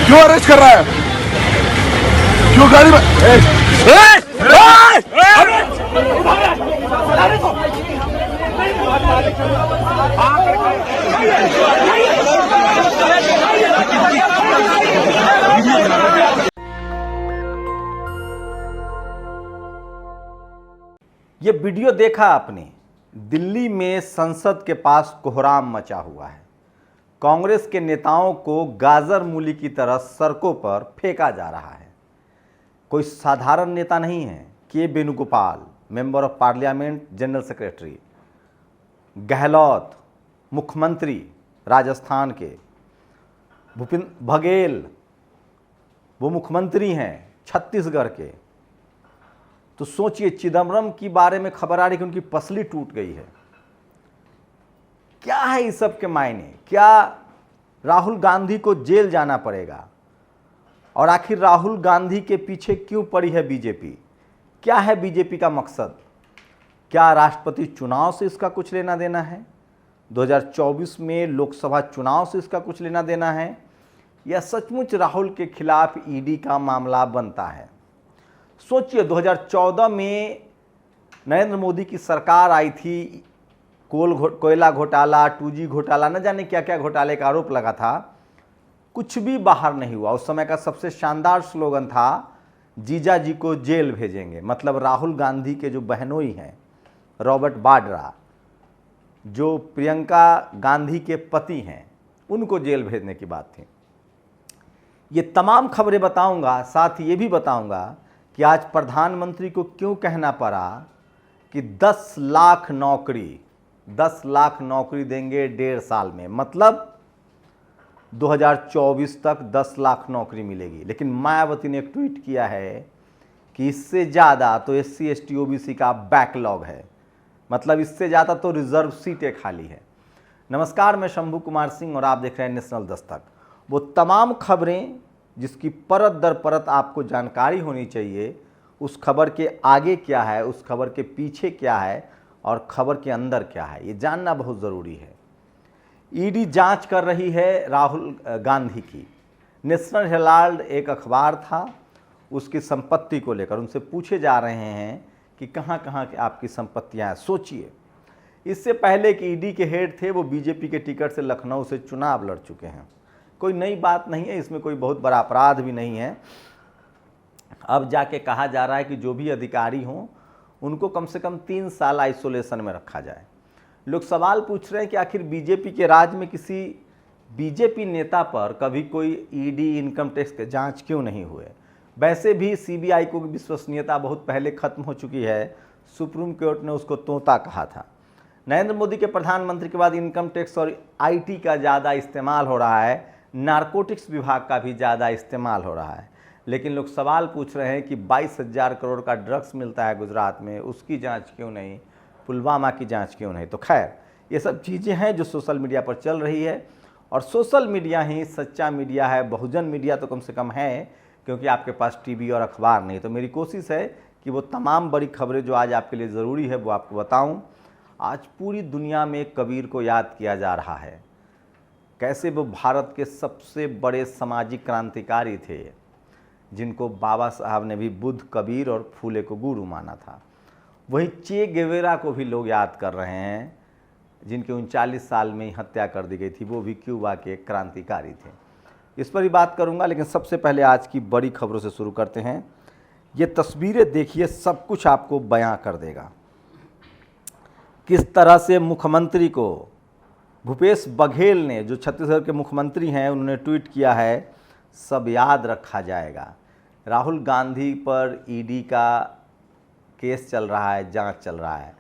क्यों अरेस्ट कर रहा है? क्यों गाड़ी में ये वीडियो देखा आपने? दिल्ली में संसद के पास कोहराम मचा हुआ है। कांग्रेस के नेताओं को गाजर मूली की तरह सड़कों पर फेंका जा रहा है। कोई साधारण नेता नहीं है। के Venugopal, member of parliament, general secretary, Gehlot, मुख्यमंत्री राजस्थान के, भूपेंद्र बघेल वो मुख्यमंत्री हैं छत्तीसगढ़ के। तो सोचिए, चिदम्बरम की बारे में खबर आ रही कि उनकी पसली टूट गई है। क्या है इस सब के मायने? क्या राहुल गांधी को जेल जाना पड़ेगा? और आखिर राहुल गांधी के पीछे क्यों पड़ी है बीजेपी? क्या है बीजेपी का मकसद? क्या राष्ट्रपति चुनाव से इसका कुछ लेना देना है? 2024 में लोकसभा चुनाव से इसका कुछ लेना देना है? या सचमुच राहुल के खिलाफ ईडी का मामला बनता है? सोचिए, 2014 में नरेंद्र मोदी की सरकार आई थी, कोयला घोटाला, 2G घोटाला, न जाने क्या क्या घोटाले का आरोप लगा था, कुछ भी बाहर नहीं हुआ। उस समय का सबसे शानदार स्लोगन था, जीजा जी को जेल भेजेंगे। मतलब राहुल गांधी के जो बहनोई हैं, रॉबर्ट वाड्रा, जो प्रियंका गांधी के पति हैं, उनको जेल भेजने की बात थी। ये तमाम खबरें बताऊंगा, साथ ये भी बताऊंगा कि आज प्रधानमंत्री को क्यों कहना पड़ा कि 10 लाख नौकरी देंगे 1.5 साल में। मतलब 2024 तक 10 लाख नौकरी मिलेगी। लेकिन मायावती ने एक ट्वीट किया है कि इससे ज़्यादा तो SC ST OBC का बैकलॉग है। मतलब इससे ज़्यादा तो रिजर्व सीटें खाली है। नमस्कार, मैं शंभू कुमार सिंह और आप देख रहे हैं नेशनल दस्तक। वो तमाम खबरें जिसकी परत दर परत आपको जानकारी होनी चाहिए, उस खबर के आगे क्या है, उस खबर के पीछे क्या है और खबर के अंदर क्या है, ये जानना बहुत ज़रूरी है। ईडी जांच कर रही है राहुल गांधी की। नेशनल हेराल्ड एक अखबार था, उसकी संपत्ति को लेकर उनसे पूछे जा रहे हैं कि कहाँ कहाँ की आपकी संपत्तियाँ हैं। सोचिए, इससे पहले कि ईडी के हेड थे, वो बीजेपी के टिकट से लखनऊ से चुनाव लड़ चुके हैं। कोई नई बात नहीं है, इसमें कोई बहुत बड़ा अपराध भी नहीं है। अब जाके कहा जा रहा है कि जो भी अधिकारी हों उनको कम से कम 3 साल आइसोलेशन में रखा जाए। लोग सवाल पूछ रहे हैं कि आखिर बीजेपी के राज में किसी बीजेपी नेता पर कभी कोई ईडी, इनकम टैक्स के जांच क्यों नहीं हुए? वैसे भी सीबीआई को विश्वसनीयता बहुत पहले खत्म हो चुकी है। सुप्रीम कोर्ट ने उसको तोता कहा था। नरेंद्र मोदी के प्रधानमंत्री के बाद इनकम टैक्स और IT का ज़्यादा इस्तेमाल हो रहा है, नारकोटिक्स विभाग का भी ज़्यादा इस्तेमाल हो रहा है। लेकिन लोग सवाल पूछ रहे हैं कि 22,000 करोड़ का ड्रग्स मिलता है गुजरात में, उसकी जांच क्यों नहीं? पुलवामा की जांच क्यों नहीं? तो खैर, ये सब चीज़ें हैं जो सोशल मीडिया पर चल रही है। और सोशल मीडिया ही सच्चा मीडिया है। बहुजन मीडिया तो कम से कम है, क्योंकि आपके पास टीवी और अखबार नहीं। तो मेरी कोशिश है कि वो तमाम बड़ी खबरें जो आज आपके लिए ज़रूरी है वो आपको बताऊँ। आज पूरी दुनिया में कबीर को याद किया जा रहा है। कैसे वो भारत के सबसे बड़े सामाजिक क्रांतिकारी थे, जिनको बाबा साहब ने भी बुद्ध, कबीर और फूले को गुरु माना था। वही चे गेवेरा को भी लोग याद कर रहे हैं, जिनके 39 साल में ही हत्या कर दी गई थी। वो भी क्यूबा के क्रांतिकारी थे। इस पर ही बात करूंगा, लेकिन सबसे पहले आज की बड़ी खबरों से शुरू करते हैं। ये तस्वीरें देखिए, सब कुछ आपको बयां कर देगा। किस तरह से मुख्यमंत्री को भूपेश बघेल ने, जो छत्तीसगढ़ के मुख्यमंत्री हैं, उन्होंने ट्वीट किया है, सब याद रखा जाएगा। राहुल गांधी पर ईडी का केस चल रहा है, जांच चल रहा है।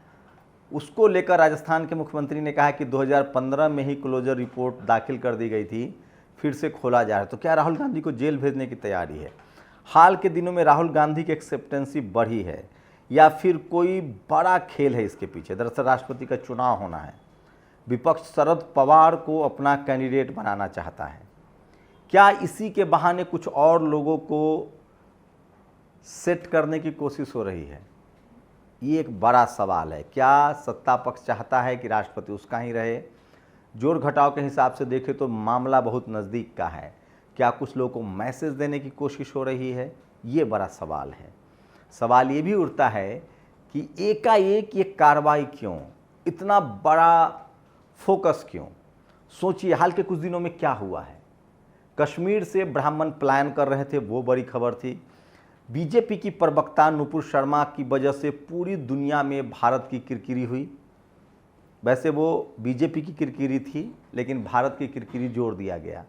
उसको लेकर राजस्थान के मुख्यमंत्री ने कहा कि 2015 में ही क्लोजर रिपोर्ट दाखिल कर दी गई थी, फिर से खोला जा रहा है। तो क्या राहुल गांधी को जेल भेजने की तैयारी है? हाल के दिनों में राहुल गांधी की एक्सेप्टेंसी बढ़ी है या फिर कोई बड़ा खेल है इसके पीछे? दरअसल राष्ट्रपति का चुनाव होना है। विपक्ष शरद पवार को अपना कैंडिडेट बनाना चाहता है। क्या इसी के बहाने कुछ और लोगों को सेट करने की कोशिश हो रही है? ये एक बड़ा सवाल है। क्या सत्ता पक्ष चाहता है कि राष्ट्रपति उसका ही रहे? जोड़ घटाव के हिसाब से देखें तो मामला बहुत नज़दीक का है। क्या कुछ लोगों को मैसेज देने की कोशिश हो रही है? ये बड़ा सवाल है। सवाल ये भी उठता है कि एकाएक ये कार्रवाई क्यों, इतना बड़ा फोकस क्यों? सोचिए हाल के कुछ दिनों में क्या हुआ है। कश्मीर से ब्राह्मण पलायन कर रहे थे, वो बड़ी खबर थी। बीजेपी की प्रवक्ता नुपुर शर्मा की वजह से पूरी दुनिया में भारत की किरकिरी हुई। वैसे वो बीजेपी की किरकिरी थी, लेकिन भारत की किरकिरी जोड़ दिया गया।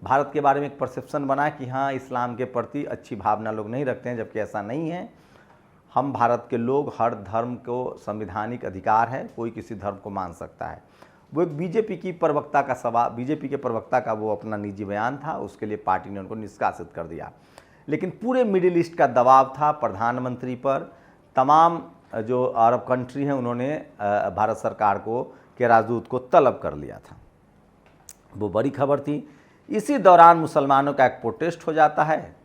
भारत के बारे में एक परसेप्शन बना कि हाँ, इस्लाम के प्रति अच्छी भावना लोग नहीं रखते हैं, जबकि ऐसा नहीं है। हम भारत के लोग, हर धर्म को संवैधानिक अधिकार है, कोई किसी धर्म को मान सकता है। वो एक बीजेपी की प्रवक्ता का सवाल, बीजेपी के प्रवक्ता का वो अपना निजी बयान था, उसके लिए पार्टी ने उनको निष्कासित कर दिया। लेकिन पूरे मिडिल ईस्ट का दबाव था प्रधानमंत्री पर। तमाम जो अरब कंट्री हैं उन्होंने भारत सरकार को के राजदूत को तलब कर लिया था। वो बड़ी खबर थी। इसी दौरान मुसलमानों का एक प्रोटेस्ट हो जाता है,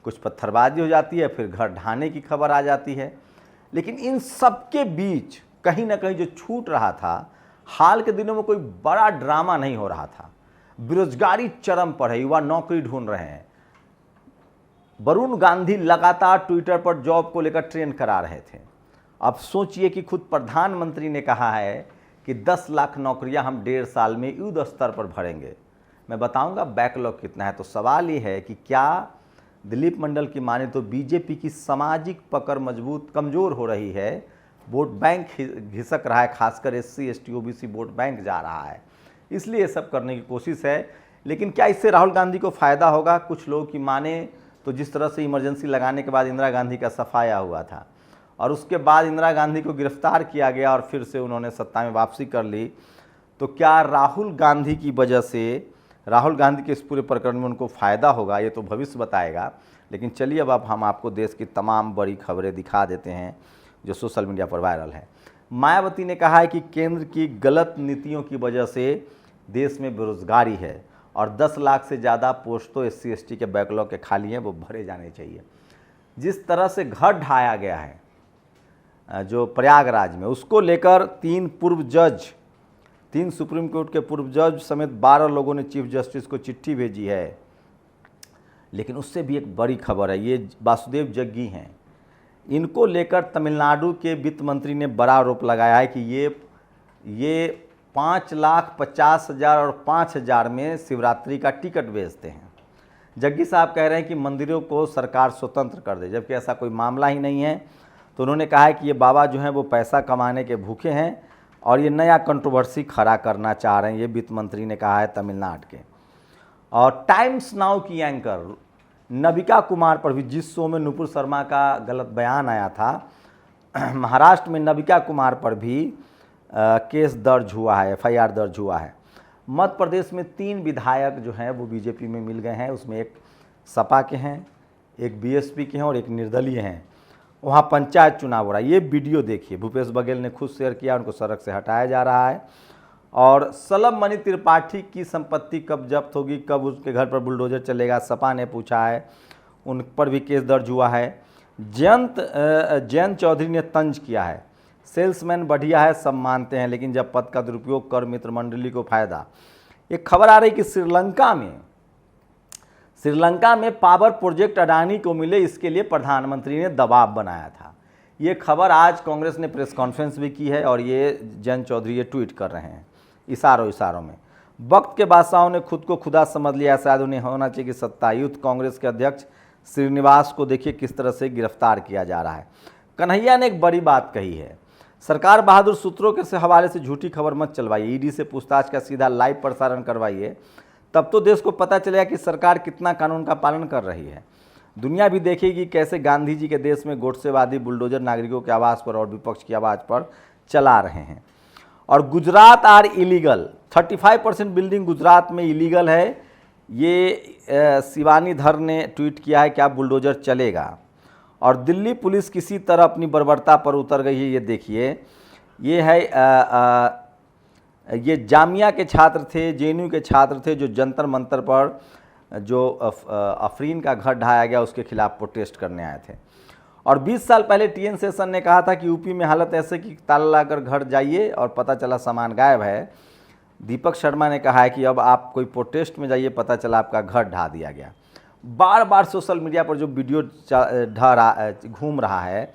कुछ पत्थरबाजी हो जाती है, फिर घर ढाने की खबर आ जाती है। लेकिन इन सब के बीच कहीं ना कहीं जो छूट रहा था, हाल के दिनों में कोई बड़ा ड्रामा नहीं हो रहा था। बेरोजगारी चरम पर है, युवा नौकरी ढूंढ रहे हैं। वरुण गांधी लगातार ट्विटर पर जॉब को लेकर ट्रेंड करा रहे थे। अब सोचिए कि खुद प्रधानमंत्री ने कहा है कि 10 लाख नौकरियां हम 1.5 साल में युद्ध स्तर पर भरेंगे। मैं बताऊंगा बैकलॉग कितना है। तो सवाल ये है कि क्या दिलीप मंडल की माने तो बीजेपी की सामाजिक पकड़ मजबूत कमज़ोर हो रही है, वोट बैंक घिसक रहा है, खासकर SC ST OBC vote bank जा रहा है, इसलिए ये सब करने की कोशिश है। लेकिन क्या इससे राहुल गांधी को फ़ायदा होगा? कुछ लोगों की माने तो जिस तरह से इमरजेंसी लगाने के बाद इंदिरा गांधी का सफाया हुआ था और उसके बाद इंदिरा गांधी को गिरफ्तार किया गया और फिर से उन्होंने सत्ता में वापसी कर ली, तो क्या राहुल गांधी की वजह से, राहुल गांधी के इस पूरे प्रकरण में उनको फ़ायदा होगा? ये तो भविष्य बताएगा। लेकिन चलिए अब हम आपको देश की तमाम बड़ी खबरें दिखा देते हैं जो सोशल मीडिया पर वायरल है। मायावती ने कहा है कि केंद्र की गलत नीतियों की वजह से देश में बेरोजगारी है और 10 लाख से ज़्यादा पोस्ट तो SC ST के बैकलॉग के खाली हैं, वो भरे जाने चाहिए। जिस तरह से घर ढाया गया है जो प्रयागराज में, उसको लेकर 3 सुप्रीम कोर्ट के पूर्व जज समेत 12 लोगों ने चीफ जस्टिस को चिट्ठी भेजी है। लेकिन उससे भी एक बड़ी खबर है, ये वासुदेव जग्गी हैं। इनको लेकर तमिलनाडु के वित्त मंत्री ने बड़ा आरोप लगाया है कि ये 5,50,000 और 5,000 में शिवरात्रि का टिकट बेचते हैं। जग्गी साहब कह रहे हैं कि मंदिरों को सरकार स्वतंत्र कर दे, जबकि ऐसा कोई मामला ही नहीं है। तो उन्होंने कहा है कि ये बाबा जो हैं वो पैसा कमाने के भूखे हैं और ये नया कंट्रोवर्सी खड़ा करना चाह रहे हैं, ये वित्त मंत्री ने कहा है तमिलनाडु के। और टाइम्स नाउ की एंकर नबिका कुमार पर भी, जिस शो में नुपुर शर्मा का गलत बयान आया था, महाराष्ट्र में नबिका कुमार पर भी केस दर्ज हुआ है, FIR दर्ज हुआ है। मध्य प्रदेश में 3 विधायक जो हैं वो बीजेपी में मिल गए हैं, उसमें एक सपा के हैं, एक BSP के हैं और एक निर्दलीय हैं। वहाँ पंचायत चुनाव हो रहा है। ये वीडियो देखिए, भूपेश बघेल ने खुद शेयर किया, उनको सड़क से हटाया जा रहा है। और सलम मणि त्रिपाठी की संपत्ति कब जब्त होगी, कब उसके घर पर बुलडोजर चलेगा, सपा ने पूछा है, उन पर भी केस दर्ज हुआ है। जयंत चौधरी ने तंज किया है, सेल्समैन बढ़िया है, सब मानते हैं, लेकिन जब पद का दुरुपयोग कर मित्र मंडली को फायदा। एक खबर आ रही कि श्रीलंका में पावर प्रोजेक्ट अडानी को मिले, इसके लिए प्रधानमंत्री ने दबाव बनाया था। ये खबर आज कांग्रेस ने प्रेस कॉन्फ्रेंस भी की है और ये जयंत चौधरी ये ट्वीट कर रहे हैं इशारों में। वक्त के बादशाहों ने खुद को खुदा समझ लिया, शायद उन्हें होना चाहिए कि सत्ता। यूथ कांग्रेस के अध्यक्ष श्रीनिवास को देखिए किस तरह से गिरफ्तार किया जा रहा है। कन्हैया ने एक बड़ी बात कही है, सरकार बहादुर सूत्रों के हवाले से झूठी खबर मत चलवाइए, ED से पूछताछ का सीधा लाइव प्रसारण करवाइए, तब तो देश को पता चलेगा कि सरकार कितना कानून का पालन कर रही है। दुनिया भी देखेगी कैसे गांधी जी के देश में गोडसेवादी बुलडोजर नागरिकों के आवाज़ पर और विपक्ष की आवाज़ पर चला रहे हैं। और Gujarat are illegal, 35% building Gujarat में इलीगल है, ये शिवानी धर ने ट्वीट किया है, क्या बुलडोजर चलेगा। और दिल्ली पुलिस किसी तरह अपनी बर्बरता पर उतर गई है। ये देखिए, ये है ये जामिया के छात्र थे, JNU के छात्र थे जो जंतर मंतर पर जो अफरीन का घर ढाया गया उसके खिलाफ प्रोटेस्ट करने आए थे। और 20 साल पहले TN शेषन ने कहा था कि यूपी में हालत ऐसे कि ताला लगाकर घर जाइए और पता चला सामान गायब है। दीपक शर्मा ने कहा है कि अब आप कोई प्रोटेस्ट में जाइए, पता चला आपका घर ढा दिया गया। बार बार सोशल मीडिया पर जो वीडियो घूम रहा है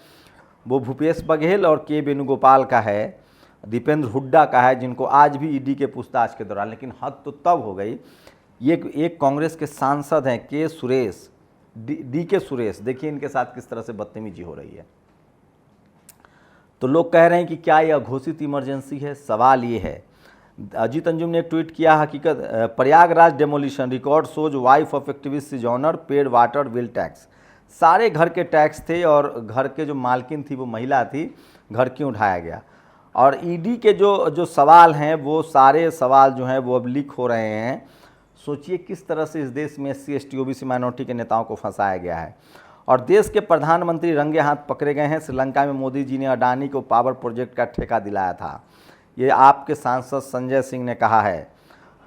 वो भूपेश बघेल और के वेणुगोपाल का है, दीपेंद्र हुड्डा का है, जिनको आज भी ईडी के पूछताछ के दौरान, लेकिन हद तो तब हो गई, ये एक कांग्रेस के सांसद हैं के सुरेश, डी के सुरेश, देखिए इनके साथ किस तरह से बदतमीजी हो रही है। तो लोग कह रहे हैं कि क्या यह घोषित इमरजेंसी है। सवाल ये है, अजीत अंजुम ने एक ट्वीट किया, हकीकत Prayagraj demolition record shows wife of activist is owner paid water bill tax. सारे घर के टैक्स थे और घर के जो मालकिन थी वो महिला थी, घर क्यों उठाया गया। और ईडी के जो सवाल हैं वो सारे सवाल जो हैं वो अब लीक हो रहे हैं। सोचिए किस तरह से इस देश में SC ST OBC माइनॉरिटी के नेताओं को फंसाया गया है। और देश के प्रधानमंत्री रंगे हाथ पकड़े गए हैं। श्रीलंका में मोदी जी ने अडानी को पावर प्रोजेक्ट का ठेका दिलाया था, ये आपके सांसद संजय सिंह ने कहा है।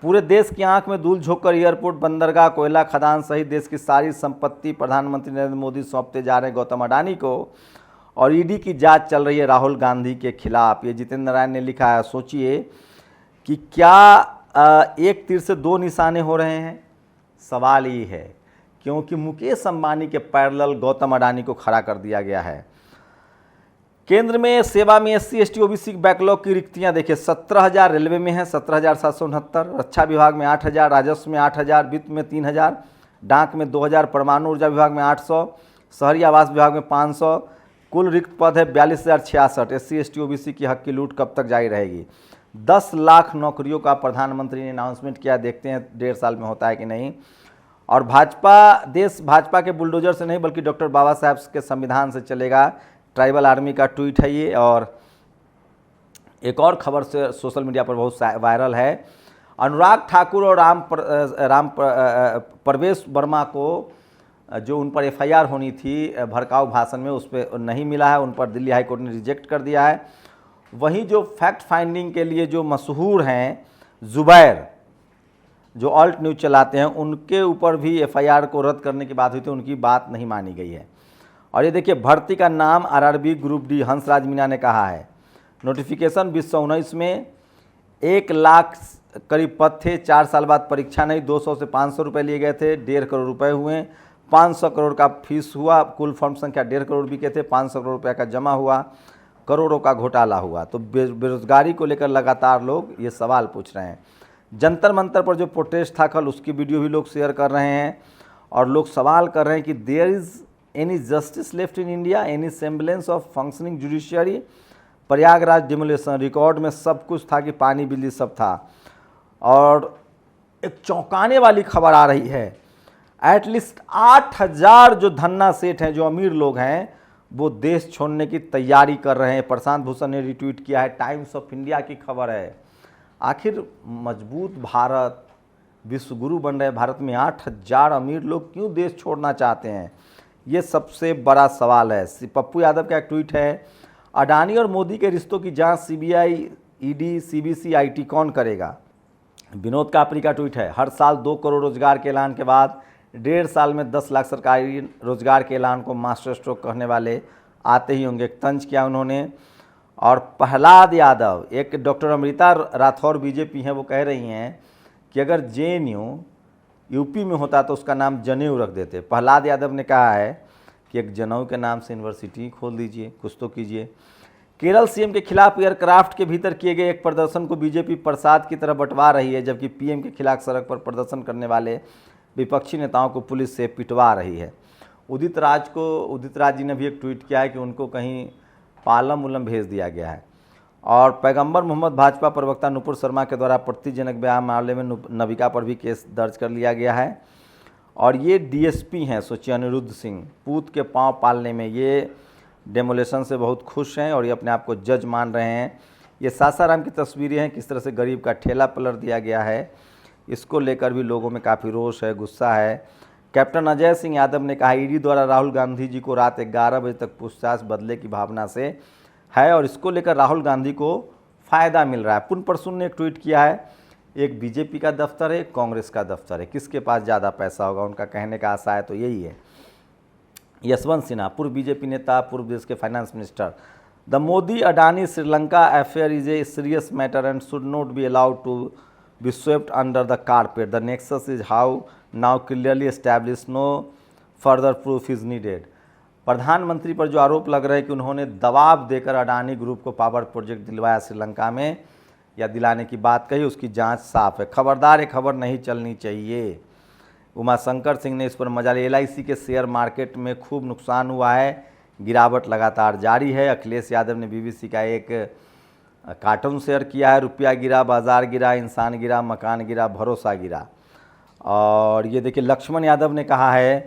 पूरे देश की आंख में धूल झोंककर एयरपोर्ट, बंदरगाह, कोयला खदान सहित देश की सारी संपत्ति प्रधानमंत्री नरेंद्र मोदी सौंपते जा रहे हैं गौतम अडानी को। और ईडी की जांच चल रही है राहुल गांधी के खिलाफ, ये जितेंद्र नारायण ने लिखा है। सोचिए कि क्या एक तीर से दो निशाने हो रहे हैं। सवाल ये है क्योंकि मुकेश अंबानी के पैरेलल गौतम अडानी को खड़ा कर दिया गया है। केंद्र में सेवा में SC ST OBC बैकलॉग की रिक्तियां देखिए, 17,000 रेलवे में है, 17,769, रक्षा विभाग में 8,000, राजस्व में 8,000, वित्त में 3,000, डाक में 2,000, परमाणु ऊर्जा विभाग में 800, शहरी आवास विभाग में 500। कुल रिक्त पद है 42,066। SC ST OBC की हक की लूट कब तक जारी रहेगी। 10 लाख नौकरियों का प्रधानमंत्री ने अनाउंसमेंट किया, देखते हैं 1.5 साल में होता है कि नहीं। और देश भाजपा के बुलडोजर से नहीं बल्कि डॉक्टर बाबा साहब के संविधान से चलेगा, ट्राइबल आर्मी का ट्वीट है ये। और एक और खबर से सोशल मीडिया पर बहुत वायरल है, अनुराग ठाकुर और प्रवेश वर्मा को जो उन पर FIR होनी थी भड़काऊ भाषण में, उस पर नहीं मिला है, उन पर दिल्ली हाई कोर्ट ने रिजेक्ट कर दिया है। वहीं जो फैक्ट फाइंडिंग के लिए जो मशहूर हैं जुबैर, जो ऑल्ट न्यूज़ चलाते हैं, उनके ऊपर भी FIR को रद्द करने की बात हुई थी, उनकी बात नहीं मानी गई है। और ये देखिए भर्ती का नाम RRB group D, Hansraj Meena ने कहा है। नोटिफिकेशन 2019 में 1 लाख करीब पद थे, 4 साल बाद परीक्षा नहीं, 200 से 500 रुपये लिए गए थे, 1.5 करोड़ रुपए हुए, 500 करोड़ का फीस हुआ, कुल फॉर्म संख्या 1.5 करोड़ बिके थे, 500 करोड़ रुपये का जमा हुआ, करोड़ों का घोटाला हुआ। तो बेरोजगारी को लेकर लगातार लोग ये सवाल पूछ रहे हैं। जंतर मंतर पर जो प्रोटेस्ट था कल, उसकी वीडियो भी लोग शेयर कर रहे हैं और लोग सवाल कर रहे हैं कि there is any justice left in India, any semblance of functioning judiciary. Prayagraj demolition record में सब कुछ था कि पानी बिजली सब था। और एक चौंकाने वाली खबर आ रही है, एटलीस्ट 8,000 जो धन्ना सेठ हैं, जो अमीर लोग हैं, वो देश छोड़ने की तैयारी कर रहे हैं। प्रशांत भूषण ने रिट्वीट किया है, टाइम्स ऑफ इंडिया की खबर है। आखिर मजबूत भारत, विश्वगुरु बन रहे भारत में 8,000 अमीर लोग क्यों देश छोड़ना चाहते हैं, ये सबसे बड़ा सवाल है। पप्पू यादव का एक ट्वीट है, अडानी और मोदी के रिश्तों की जांच CBI, ED, CBC, IT कौन करेगा। विनोद कापरी का ट्वीट है, हर साल 2 करोड़ रोजगार के ऐलान के बाद 1.5 साल में 10 लाख सरकारी रोजगार के ऐलान को मास्टर स्ट्रोक कहने वाले आते ही होंगे। एक तंज किया उन्होंने। और प्रहलाद यादव, एक डॉक्टर अमृता राठौर BJP हैं, वो कह रही हैं कि अगर JNU UP में होता तो उसका नाम जनेऊ रख देते। प्रहलाद यादव ने कहा है कि एक जनेऊ के नाम से यूनिवर्सिटी खोल दीजिए, कुछ तो कीजिए। केरल CM के खिलाफ एयरक्राफ्ट के भीतर किए गए एक प्रदर्शन को BJP प्रसाद की तरह बंटवा रही है, जबकि PM के खिलाफ सड़क पर प्रदर्शन करने वाले विपक्षी नेताओं को पुलिस से पिटवा रही है। उदित राज जी ने भी एक ट्वीट किया है कि उनको कहीं पालम उलम भेज दिया गया है। और पैगंबर मोहम्मद भाजपा प्रवक्ता नुपुर शर्मा के द्वारा आपत्तिजनक बयान मामले में नविका पर भी केस दर्ज कर लिया गया है। और ये DSP हैं, सोचिए, अनिरुद्ध सिंह, पूत के पांव पालने में ये डेमोलेशन से बहुत खुश हैं और ये अपने आप को जज मान रहे हैं। ये सासाराम की तस्वीरें हैं, किस तरह से गरीब का ठेला पलट दिया गया है। इसको लेकर भी लोगों में काफ़ी रोष है, गुस्सा है। कैप्टन अजय सिंह यादव ने कहा, ईडी द्वारा राहुल गांधी जी को रात 11 बजे तक पूछताछ बदले की भावना से है और इसको लेकर राहुल गांधी को फ़ायदा मिल रहा है। पुन परसुन ने एक ट्वीट किया है, एक बीजेपी का दफ्तर है, एक कांग्रेस का दफ्तर है, किसके पास ज़्यादा पैसा होगा, उनका कहने का आशा है तो यही है। यशवंत सिन्हा, पूर्व बीजेपी नेता, पूर्व देश के finance minister, the Modi Adani Sri Lanka affair is a serious matter and should not be allowed to be swept under the carpet. The nexus is how now clearly established, no further proof is needed. प्रधानमंत्री पर जो आरोप लग रहे हैं कि उन्होंने दबाव देकर अडानी ग्रुप को पावर प्रोजेक्ट दिलवाया श्रीलंका में या दिलाने की बात कही, उसकी जांच साफ है। खबरदार, ये खबर नहीं चलनी चाहिए। उमाशंकर सिंह ने इस पर मजा लिया। LIC के शेयर मार्केट में खूब नुकसान हुआ है, गिरावट लगातार जारी है। अखिलेश यादव ने BBC का एक कार्टून शेयर किया है। रुपया गिरा, बाजार गिरा, इंसान गिरा, मकान गिरा, भरोसा गिरा। और ये देखिए, लक्ष्मण यादव ने कहा है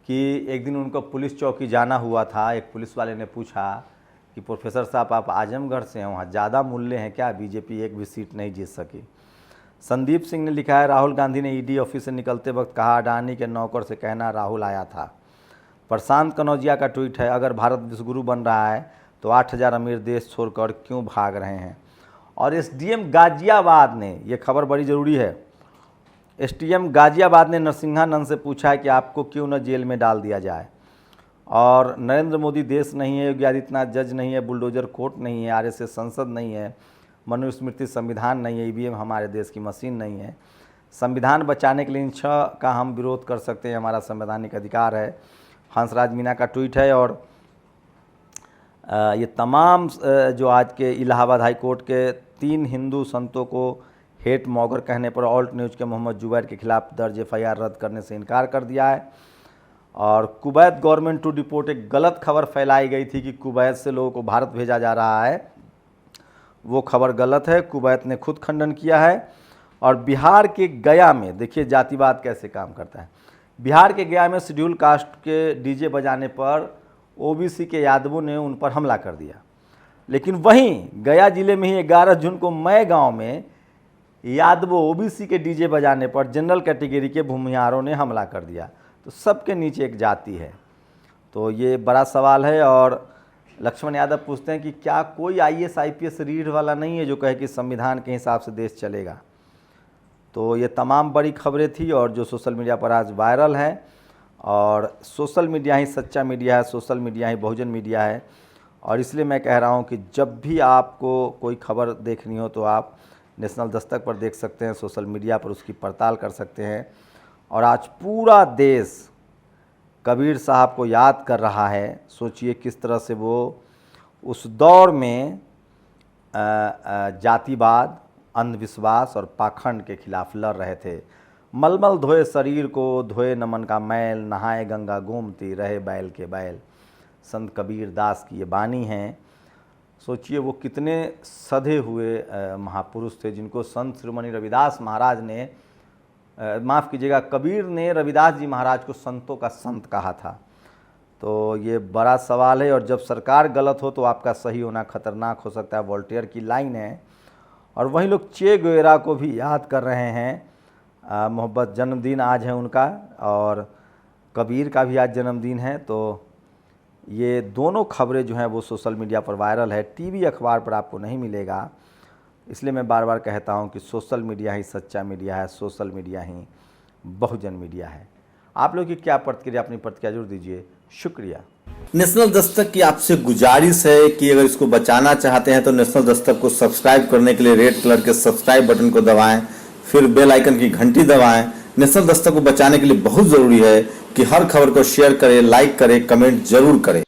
कि एक दिन उनको पुलिस चौकी जाना हुआ था। एक पुलिस वाले ने पूछा कि प्रोफेसर साहब आप आजमगढ़ से हैं, वहाँ ज़्यादा मूल्य हैं क्या? बीजेपी एक भी सीट नहीं जीत सकी। संदीप सिंह ने लिखा है, राहुल गांधी ने ED ऑफिस से निकलते वक्त कहा अडानी के नौकर से कहना राहुल आया था। प्रशांत कनौजिया का ट्वीट है, अगर भारत विश्वगुरु बन रहा है तो 8000 अमीर देश छोड़कर क्यों भाग रहे हैं। और SDM गाजियाबाद ने, ये खबर बड़ी ज़रूरी है, SDM गाजियाबाद ने नरसिंहानंद से पूछा है कि आपको क्यों न जेल में डाल दिया जाए। और नरेंद्र मोदी देश नहीं है, योगी आदित्यनाथ जज नहीं है, बुलडोजर कोर्ट नहीं है, RSS संसद नहीं है, मनुस्मृति संविधान नहीं है, EVM हमारे देश की मशीन नहीं है। संविधान बचाने के लिए इन 6 का हम विरोध कर सकते हैं, हमारा संवैधानिक अधिकार है। हंसराज मीना का ट्वीट है। और ये तमाम जो आज के इलाहाबाद हाई कोर्ट के 3 हिंदू संतों को हेट मॉगर कहने पर ऑल्ट न्यूज़ के मोहम्मद जुबैर के खिलाफ दर्ज FIR रद्द करने से इनकार कर दिया है। और कुवैत गवर्नमेंट टू डिपोर्ट, एक गलत खबर फैलाई गई थी कि कुवैत से लोगों को भारत भेजा जा रहा है, वो खबर गलत है। कुवैत ने खुद खंडन किया है। और बिहार के गया में देखिए जातिवाद कैसे काम करता है। बिहार के गया में शेड्यूल कास्ट के DJ बजाने पर OBC के यादवों ने उन पर हमला कर दिया। लेकिन वहीं गया जिले में ही 11 जून को मय गांव में यादवों OBC के DJ बजाने पर जनरल कैटेगरी के भूमिहारों ने हमला कर दिया। तो सबके नीचे एक जाति है। तो ये बड़ा सवाल है। और लक्ष्मण यादव पूछते हैं कि क्या कोई IAS IPS रीढ़ वाला नहीं है जो कहे कि संविधान के हिसाब से देश चलेगा। तो ये तमाम बड़ी खबरें थी और जो सोशल मीडिया पर आज वायरल है। और सोशल मीडिया ही सच्चा मीडिया है, सोशल मीडिया ही बहुजन मीडिया है। और इसलिए मैं कह रहा हूँ कि जब भी आपको कोई खबर देखनी हो तो आप नेशनल दस्तक पर देख सकते हैं, सोशल मीडिया पर उसकी पड़ताल कर सकते हैं। और आज पूरा देश कबीर साहब को याद कर रहा है। सोचिए किस तरह से वो उस दौर में जातिवाद, अंधविश्वास और पाखंड के खिलाफ लड़ रहे थे। मलमल धोए शरीर को, धोए नमन का मैल, नहाए गंगा गोमती, रहे बैल के बैल। संत कबीर दास की ये बानी है। सोचिए वो कितने सधे हुए महापुरुष थे जिनको संत श्रीमणि रविदास महाराज ने, माफ़ कीजिएगा, कबीर ने रविदास जी महाराज को संतों का संत कहा था। तो ये बड़ा सवाल है। और जब सरकार गलत हो तो आपका सही होना खतरनाक हो सकता है, वोल्टेयर की लाइन है। और वहीं लोग चे गुवेरा को भी याद कर रहे हैं। मोहब्बत जन्मदिन आज है उनका और कबीर का भी आज जन्मदिन है। तो ये दोनों खबरें जो हैं वो सोशल मीडिया पर वायरल है, TV अखबार पर आपको नहीं मिलेगा। इसलिए मैं बार बार कहता हूं कि सोशल मीडिया ही सच्चा मीडिया है, सोशल मीडिया ही बहुजन मीडिया है। आप लोग की क्या प्रतिक्रिया, अपनी प्रतिक्रिया जरूर दीजिए। शुक्रिया। नेशनल दस्तक की आपसे गुजारिश है कि अगर इसको बचाना चाहते हैं तो नेशनल दस्तक को सब्सक्राइब करने के लिए रेड कलर के सब्सक्राइब बटन को दबाएं, फिर बेल आइकन की घंटी दबाएं। नेशनल दस्तक को बचाने के लिए बहुत जरूरी है कि हर खबर को शेयर करें, लाइक करें, कमेंट जरूर करें।